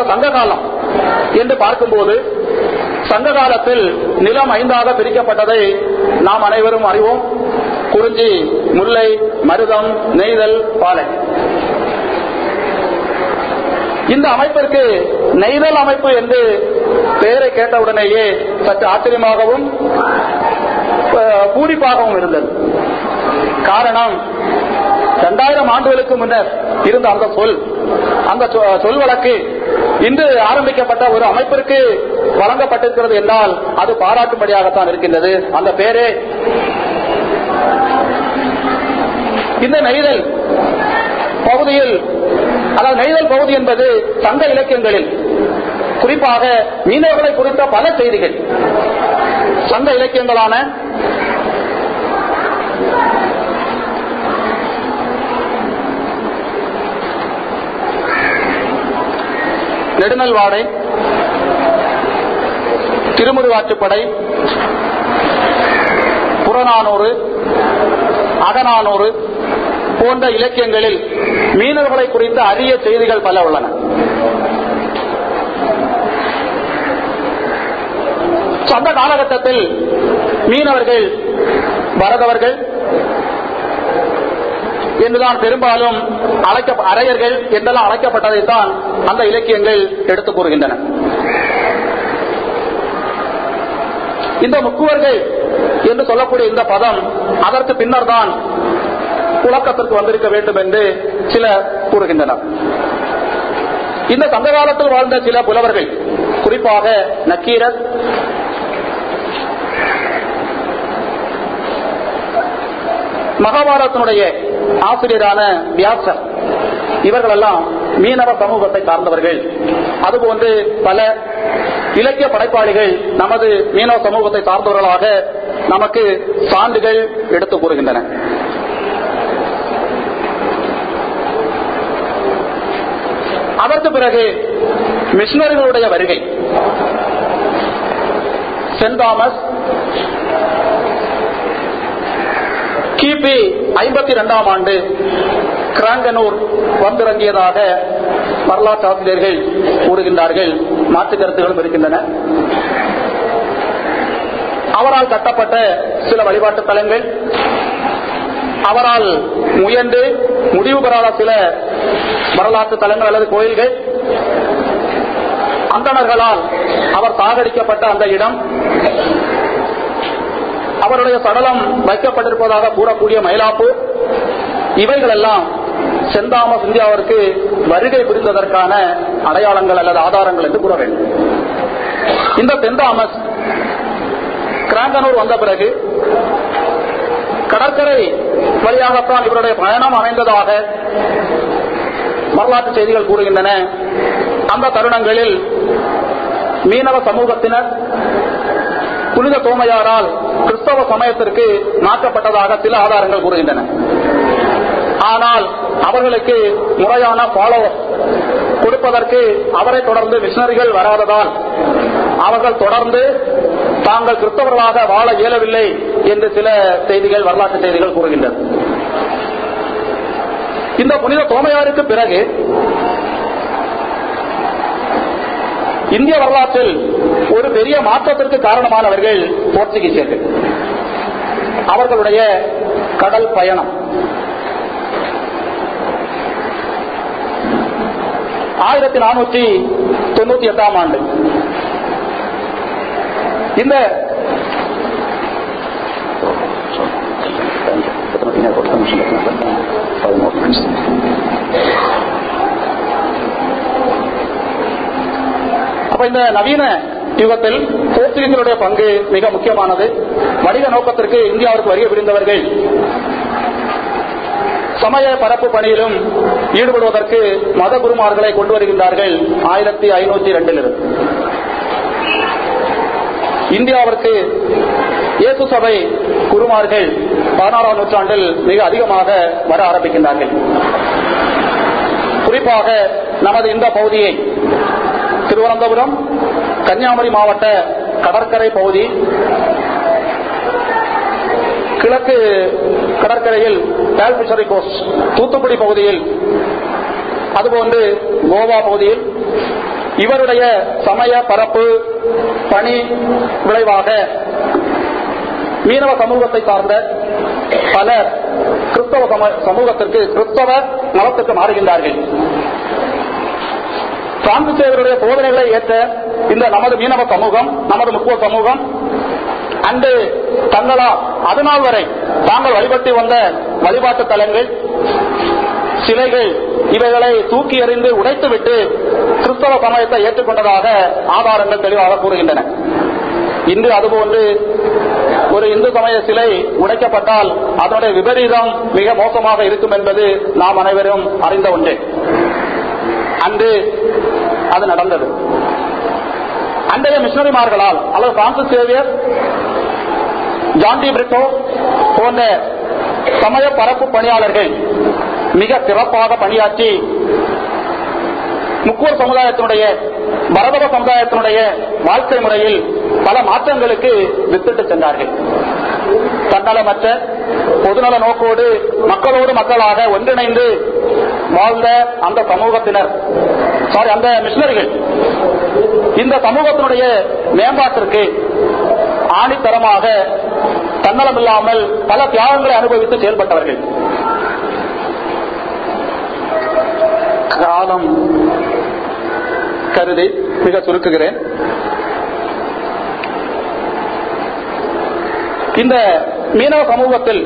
சங்க காலம் என்று பார்க்கும்போது சங்க காலத்தில் நிலம் 5ஆக பிரிக்கப்பட்டதை நாம் அனைவரும் அறிவோம். குறிஞ்சி, முல்லை, மருதம், நெய்தல், பாலை. இந்த அமைப்பிற்கு நெய்தல் அமைப்பு என்று பெயரை கேட்டவுடனேயே சற்று ஆச்சரியமாகவும் பூரிப்பாகவும் இருந்தது. காரணம், 2000 ஆண்டுகளுக்கு முன்னர் இருந்த அந்த சொல் வழக்கு இன்று ஆரம்பிக்கப்பட்ட ஒரு அமைப்பிற்கு வழங்கப்பட்டிருக்கிறது என்றால் அது பாராட்டும்படியாகத்தான் இருக்கின்றது. அந்த பெயரே இந்த நெய்தல் பகுதியில், அதாவது நெய்தல் பகுதி என்பது சங்க இலக்கியங்களில் குறிப்பாக மீனவர்களை குறித்த பல செய்திகள் சங்க இலக்கியங்களான நெடுநல்வாடை, திருமுருகாற்றுப்படை, புறநானூறு, அகநானூறு போன்ற இலக்கியங்களில் மீனவர்களை குறித்த அரிய செய்திகள் பல உள்ளன. அந்த காலகட்டத்தில் மீனவர்கள் பரதவர்கள் என்றுதான் பெரும்பாலும் அரையர்கள் என்றெல்லாம் அழைக்கப்பட்டதைத்தான் அந்த இலக்கியங்கள் எடுத்துக் கூறுகின்றன. இந்த முக்குவர்கள் என்று சொல்லக்கூடிய இந்த பதம் அதற்கு பின்னர் தான் புழக்கத்திற்கு வந்திருக்க வேண்டும் என்று சிலர் கூறுகின்றனர். இந்த சங்க காலத்தில் வாழ்ந்த சில புலவர்கள், குறிப்பாக நக்கீரர், மகாபாரதத்தினுடைய ஆசிரியரான வியாசர், இவர்களெல்லாம் மீனவ சமூகத்தை சார்ந்தவர்கள். அதுபோன்று பல இலக்கிய படைப்பாளிகள் நமது மீனவ சமூகத்தை சார்ந்தவர்களாக நமக்கு சான்றுகள் எடுத்துக் கூறுகின்றன. அதற்கு பிறகு மிஷனரிகளுடைய வருகை. சென்ட் தாமஸ் கிபி 52ஆம் ஆண்டு கிராங்கனூர் வந்திறங்கியதாக வரலாற்று ஆசிரியர்கள் கூறுகின்றார்கள். மாற்று கருத்துகளும் இருக்கின்றன. அவரால் கட்டப்பட்ட சில வழிபாட்டு தலங்கள், அவரால் முயன்று முடிவு பெறாத சில வரலாற்று தலங்கள் அல்லது கோயில்கள், அந்தணர்களால் அவர் சாகடிக்கப்பட்ட அந்த இடம், அவருடைய சடலம் வைக்கப்பட்டிருப்பதாக கூறக்கூடிய மயிலாப்பூர், இவைகள் எல்லாம் சென்ட் தாமஸ் இந்தியாவிற்கு வருகை புரிந்ததற்கான அடையாளங்கள் அல்லது ஆதாரங்கள் என்று கூற வேண்டும். இந்த சென்ட் தாமஸ் கிராங்கனூர் வந்த பிறகு கடற்கரை வழியாகத்தான் இவருடைய பயணம் அமைந்ததாக வரலாற்று செய்திகள் கூறுகின்றன. அந்த தருணங்களில் மீனவ சமூகத்தினர் புனித தோமையாரால் கிறிஸ்தவ சமயத்திற்கு மாற்றப்பட்டதாக சில ஆதாரங்கள் கூறுகின்றன. ஆனால் அவர்களுக்கு முறையான ஃபாலோவர் கொடுப்பதற்கு அவரை தொடர்ந்து மிஷனரிகள் வராததால் அவர்கள் தொடர்ந்து தாங்கள் கிறிஸ்தவர்களாக வாழ இயலவில்லை என்று சில செய்திகள், வரலாற்று செய்திகள் கூறுகின்றன. இந்த புனித தோமையாருக்கு பிறகு இந்திய வரலாற்றில் ஒரு பெரிய மாற்றத்திற்கு காரணமானவர்கள் போர்ச்சுகீசியர்கள். அவர்களுடைய கடல் பயணம் 1498ஆம் ஆண்டு. இந்த இந்த நவீன யுகத்தில் போர்ச்சுகீசியர்களுடைய பங்கு மிக முக்கியமானது. வணிக நோக்கத்திற்கு இந்தியாவிற்கு வருகை புரிந்தவர்கள் சமய பரப்பு பணியிலும் ஈடுபடுவதற்கு மத குருமார்களை கொண்டு வருகின்றார்கள். 1502 இந்தியாவிற்கு இயேசு சபை குருமார்கள் 16ஆம் நூற்றாண்டில் மிக அதிகமாக வர ஆரம்பிக்கின்றார்கள். குறிப்பாக நமது இந்த பகுதியை, திருவனந்தபுரம், கன்னியாகுமரி மாவட்ட கடற்கரை பகுதி, கிழக்கு கடற்கரையில் கால்பிஷரி கோஸ்ட் தூத்துக்குடி பகுதியில், அதுபோன்று கோவா பகுதியில், இவருடைய சமய பரப்பு பணி விளைவாக மீனவ சமூகத்தை சார்ந்த பலர் கிறிஸ்தவ சமூகத்திற்கு கிறிஸ்தவ நலத்துக்கு மாறுகின்றார்கள். பிரான்சிஸ் சேவியருடைய போதனைகளை ஏற்ற இந்த நமது மீனவ சமூகம், நமது முக்குவ சமூகம் அன்று தங்களால் அதுநாள் வரை தாங்கள் வழிபட்டு வந்த வழிபாட்டு தலங்கள், சிலைகள் இவைகளை தூக்கி எறிந்து உடைத்துவிட்டு கிறிஸ்தவ சமயத்தை ஏற்றுக்கொண்டதாக ஆதாரங்கள் தெளிவாக கூறுகின்றன. இன்று அதுபோன்று ஒரு இந்து சமய சிலை உடைக்கப்பட்டால் அதனுடைய விபரீதம் மிக மோசமாக இருக்கும் என்பது நாம் அனைவரும் அறிந்த ஒன்றே. அன்று அது நடந்தது. அன்றைய மிஷனரிமார்களால் அல்லது Francis Xavier, John de Britto போன்ற சமய பரப்பு பணியாளர்கள் மிக சிறப்பாக பணியாற்றி முக்கூர் சமுதாயத்தினுடைய, பரதவ சமுதாயத்தினுடைய வாழ்க்கை முறையில் பல மாற்றங்களுக்கு வித்திட்டு சென்றார்கள். தன்னலமற்ற பொதுநல நோக்கோடு மக்களோடு மக்களாக ஒன்றிணைந்து வாழ்ந்த அந்த சமூகத்தினர், அந்த மிஷனரிகள் இந்த சமூகத்தினுடைய மேம்பாட்டிற்கு ஆணித்தரமாக தன்னலமில்லாமல் பல தியாகங்களை அனுபவித்து செயல்பட்டவர்கள். காலம் கருதி மிக சுருக்குகிறேன். இந்த மீனவ சமூகத்தில்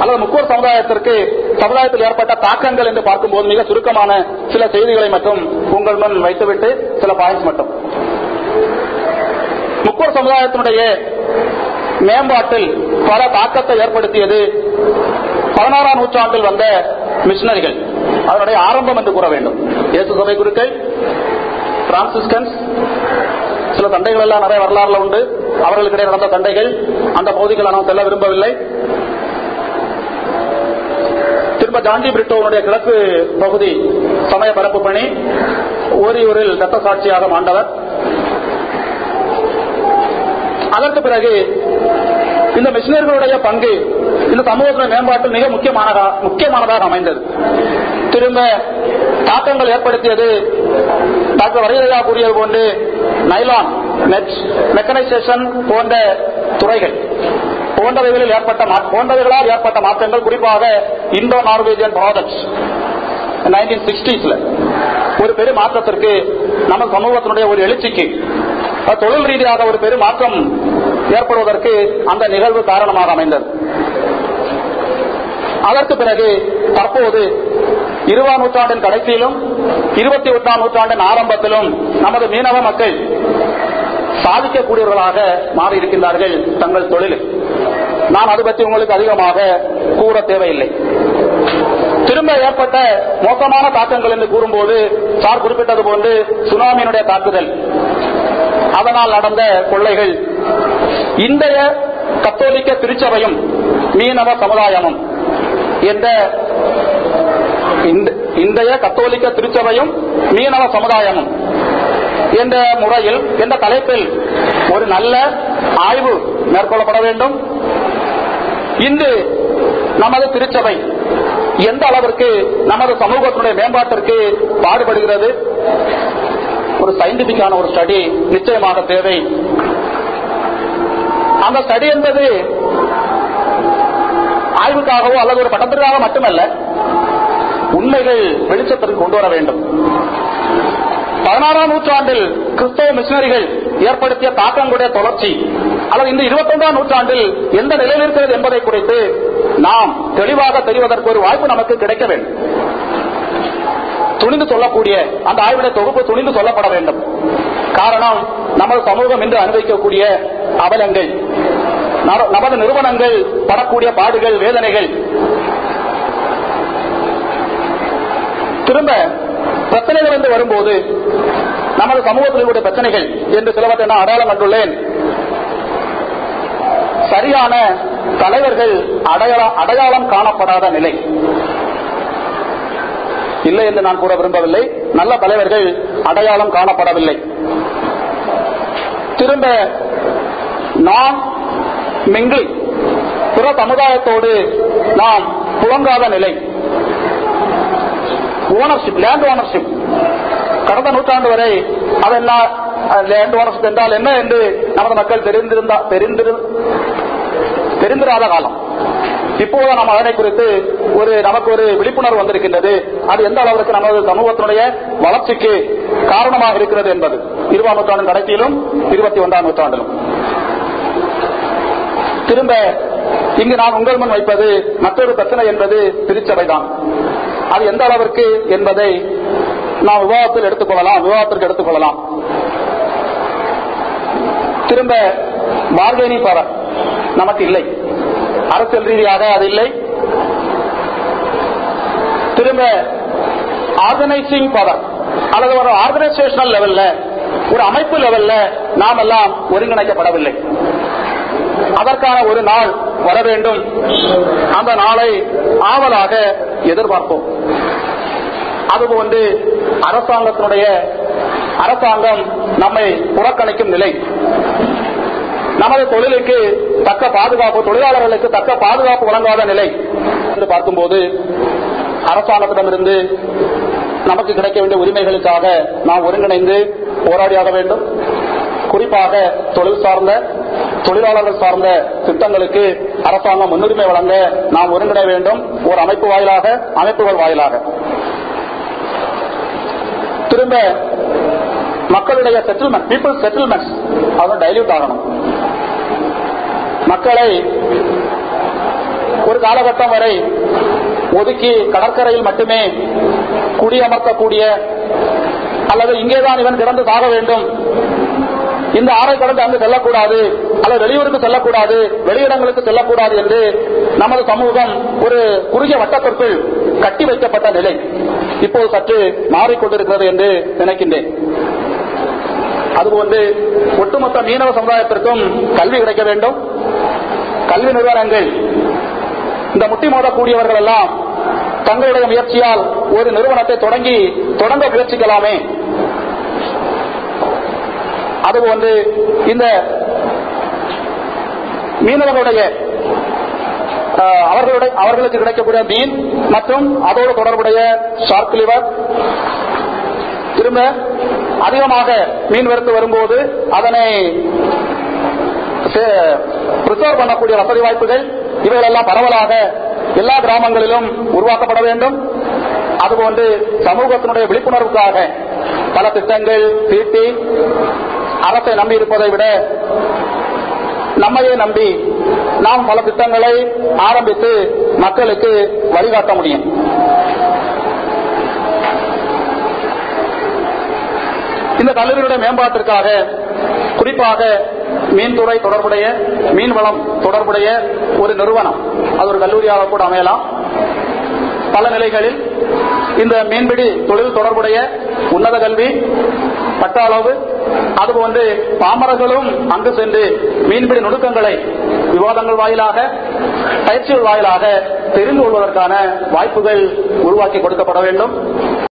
அல்லது முக்கூர் சமுதாயத்தில் ஏற்பட்ட தாக்கங்கள் என்று பார்க்கும்போது மிக சுருக்கமான சில செய்திகளை மட்டும் உங்கள் முன் வைத்துவிட்டு சில பாயிண்ட்ஸ் மட்டும். முக்கூர் சமுதாயத்தினுடைய மேம்பாட்டில் பல தாக்கத்தை ஏற்படுத்தியது 16ஆம் நூற்றாண்டில் வந்த மிஷனரிகள். அதனுடைய ஆரம்பம் என்று கூற வேண்டும். இயேசு சபை குருக்கள், பிரான்சிஸ்கன்ஸ், சில சண்டைகள் எல்லாம் நிறைய வரலாறுல உண்டு. அவர்களுக்கிடையே நடந்த சண்டைகள், அந்த பகுதிகளை நாம் செல்ல விரும்பவில்லை. திரும்ப ஜான் டி பிரிட்டோனுடைய கிழக்கு பகுதி சமய பரப்பு பணி ஓரியூரில் ரத்த சாட்சியாக மாண்டவர். அதற்கு பிறகு இந்த மிஷனர்களுடைய பங்கு இந்த சமூகத்தின் மேம்பாட்டில் மிக முக்கியமானதாக அமைந்தது. திரும்ப தாக்கங்கள் ஏற்படுத்தியது டாக்டர் வரையறையா கூறியது போன்று நைலான், மெக்கனைசேஷன் போன்ற துறைகள் போன்றவைகளால் ஏற்பட்ட மாற்றங்கள், குறிப்பாக இந்தோ நார்வேஜியன் ப்ராஜெக்ட்ஸ் 1960s ஒரு பெரும் மாற்றத்திற்கு, நம்ம சமூகத்தினுடைய ஒரு எழுச்சிக்கு, தொழில் ரீதியாக ஒரு பெரும் மாற்றம் ஏற்படுவதற்கு அந்த நிகழ்வு காரணமாக அமைந்தது. அதற்கு பிறகு தற்போது 20ஆம் நூற்றாண்டின் கடைசியிலும் 21ஆம் நூற்றாண்டின் ஆரம்பத்திலும் நமது மீனவ மக்கள் சாதிக்கக்கூடியவர்களாக மாறியிருக்கின்றார்கள் தங்கள் தொழிலில். நான் அது பற்றி உங்களுக்கு அதிகமாக கூற தேவையில்லை. திரும்ப ஏற்பட்ட மோசமான தாக்கங்கள் என்று கூறும்போது சார் குறிப்பிட்டது போன்று சுனாமியினுடைய தாக்குதல், அதனால் நடந்த கொள்ளைகள், இன்றைய கத்தோலிக்க திருச்சபையும் மீனவ சமுதாயமும் என்ற இன்றைய கத்தோலிக்க திருச்சபையும் மீனவ சமுதாயமும் என்ற முறையில், என்ற தலைப்பில் ஒரு நல்ல ஆய்வு மேற்கொள்ளப்பட வேண்டும். இன்று நமது திருச்சபை எந்த அளவிற்கு நமது சமூகத்தினுடைய மேம்பாட்டிற்கு பாடுபடுகிறது, ஒரு சயின்டிபிக்கான ஒரு ஸ்டடி நிச்சயமாக தேவை. அந்த ஸ்டடி என்பது ஆய்வுக்காகவோ அல்லது ஒரு பட்டத்திற்காக மட்டுமல்ல, உண்மைகள் வெளிச்சத்திற்கு கொண்டு வர வேண்டும். 16ஆம் நூற்றாண்டில் கிறிஸ்தவ மிஷனரிகள் ஏற்படுத்திய தாக்கங்களுடைய தொடர்ச்சி அல்லது இந்த 21ஆம் நூற்றாண்டில் எந்த நிலையில் இருக்கிறது என்பதை குறித்து நாம் தெளிவாக தெரிவதற்கு ஒரு வாய்ப்பு நமக்கு கிடைக்க வேண்டும். துணிந்து சொல்லக்கூடிய அந்த ஆய்வுடைய தொகுப்பு துணிந்து சொல்லப்பட வேண்டும். காரணம், நமது சமூகம் இன்று அனுபவிக்கக்கூடிய அவலங்கள், நமது நிறுவனங்கள் படக்கூடிய பாடுகள், வேதனைகள், திரும்ப பிரச்சனைகள் என்று வரும்போது நமது சமூகத்தினுடைய பிரச்சனைகள் என்று சிலவற்றை நான் அடையாளம் கண்டுள்ளேன். சரியான தலைவர்கள் அடையாளம் காணப்படாத நிலை இல்லை என்று நான் கூற விரும்பவில்லை. நல்ல தலைவர்கள் அடையாளம் காணப்படவில்லை. திரும்ப நாம் மிங்கிள் பிற சமுதாயத்தோடு நாம் புழங்காத நிலை, ஓனர்ஷிப், லேண்ட் ஓனர்ஷிப், கடந்த நூற்றாண்டு வரை அதெல்லாம் லேண்ட் ஓனர்ஷிப் என்றால் என்ன என்று நமது மக்கள் தெரிந்திராத காலம். இப்போது நாம் அதனை குறித்து நமக்கு ஒரு விழிப்புணர்வு வந்திருக்கின்றது. அது எந்த அளவிற்கு நமது சமூகத்தினுடைய வளர்ச்சிக்கு காரணமாக இருக்கிறது என்பது 20ஆம் நூற்றாண்டின் கடைசியிலும் 21ஆம் நூற்றாண்டிலும். திரும்ப இங்கு நான் உங்கள் முன் வைப்பது மற்றொரு பிரச்சனை என்பது திருச்சபைதான். அது எந்த அளவிற்கு என்பதை நாம் விவாதத்திற்கு எடுத்துக்கொள்ளலாம். திரும்ப பார்கெனிங் பவர் நமக்கு இல்லை, அரசியல் ரீதியாக அது இல்லை. திரும்ப ஆர்கனைசிங் பவர் அல்லது ஒரு ஆர்கனைசேஷனல் லெவல்ல, ஒரு அமைப்பு லெவல்ல நாம் எல்லாம் ஒருங்கிணைக்கப்படவில்லை. அதற்கான ஒரு நாள் வர வேண்டும். அந்த நாளை ஆவலாக எதிர்பார்ப்போம். அதுபோன்று அரசாங்கம் நம்மை புறக்கணிக்கும் நிலை, நமது தொழிலுக்கு தக்க பாதுகாப்பு, தொழிலாளர்களுக்கு தக்க பாதுகாப்பு வழங்காத நிலை என்று பார்க்கும்போது அரசாங்கத்திடமிருந்து நமக்கு கிடைக்க வேண்டிய உரிமைகளுக்காக நாம் ஒருங்கிணைந்து போராடியாக வேண்டும். குறிப்பாக தொழிலாளர்கள் சார்ந்த திட்டங்களுக்கு அரசாங்கம் முன்னுரிமை வழங்க நாம் ஒருங்கிணை வேண்டும். ஒரு அமைப்புகள் வாயிலாக. திரும்ப மக்களுடைய செட்டில்மெண்ட், பீப்புள் செட்டில்மெண்ட்ஸ் அது டைல்யூட் ஆகணும். மக்களை ஒரு காலகட்டம் வரை ஒதுக்கி கடற்கரையில் மட்டுமே குடியமர்த்தக்கூடிய, அல்லது இங்கேதான் இவன் கிடந்து சாக வேண்டும், இந்த ஆறை கடந்து அங்கு செல்லக்கூடாது, அல்லது வெளியூருக்கு செல்லக்கூடாது, வெளியிடங்களுக்கு செல்லக்கூடாது என்று நமது சமூகம் ஒரு குறுகிய வட்டத்திற்குள் கட்டி வைக்கப்பட்ட நிலை இப்போது சற்று மாறிக்கொண்டிருக்கிறது என்று நினைக்கின்றேன். அதுபோன்று ஒட்டுமொத்த மீனவ சமுதாயத்திற்கும் கல்வி கிடைக்க வேண்டும். கல்வி நிறுவனங்கள், இந்த முட்டி மோதக்கூடியவர்கள் எல்லாம் தங்களுடைய முயற்சியால் ஒரு நிறுவனத்தை தொடங்க முயற்சிக்கலாமே. அதுபோன்று இந்த மீனவர்களுடைய அவர்களுக்கு கிடைக்கக்கூடிய மீன் மற்றும் அதோடு தொடர்புடைய ஷார்க் லிவர், திரும்ப அதிகமாக மீன் வரத்து வரும்போது அதனை பிரிசர்வ் பண்ணக்கூடிய வசதி வாய்ப்புகள், இவைகளெல்லாம் பரவலாக எல்லா கிராமங்களிலும் உருவாக்கப்பட வேண்டும். அதுபோன்று சமூகத்தினுடைய விழிப்புணர்வுக்காக பல திட்டங்கள் தீட்டி, அரசை நம்பி இருப்பதை விட நம்மையே நம்பி நாம் பல திட்டங்களை ஆரம்பித்து மக்களுக்கு வழிகாட்ட முடியும். இந்த கல்லூரியுடைய மேம்பாட்டிற்காக குறிப்பாக மீன்துறை தொடர்புடைய, மீன்வளம் தொடர்புடைய ஒரு நிறுவனம், அது ஒரு கல்லூரியாக கூட அமையலாம். பல நிலைகளில் இந்த மீன்பிடி தொழில் தொடர்புடைய உன்னத கல்வி, பட்ட அளவு, அதுபோன்று பாமரர்களும் அங்கு சென்று மீன்பிடி நுணுக்கங்களை விவாதங்கள் வாயிலாக, பயிற்சிகள் வாயிலாக தெரிந்து கொள்வதற்கான வாய்ப்புகள் உருவாக்கி கொடுக்கப்பட வேண்டும்.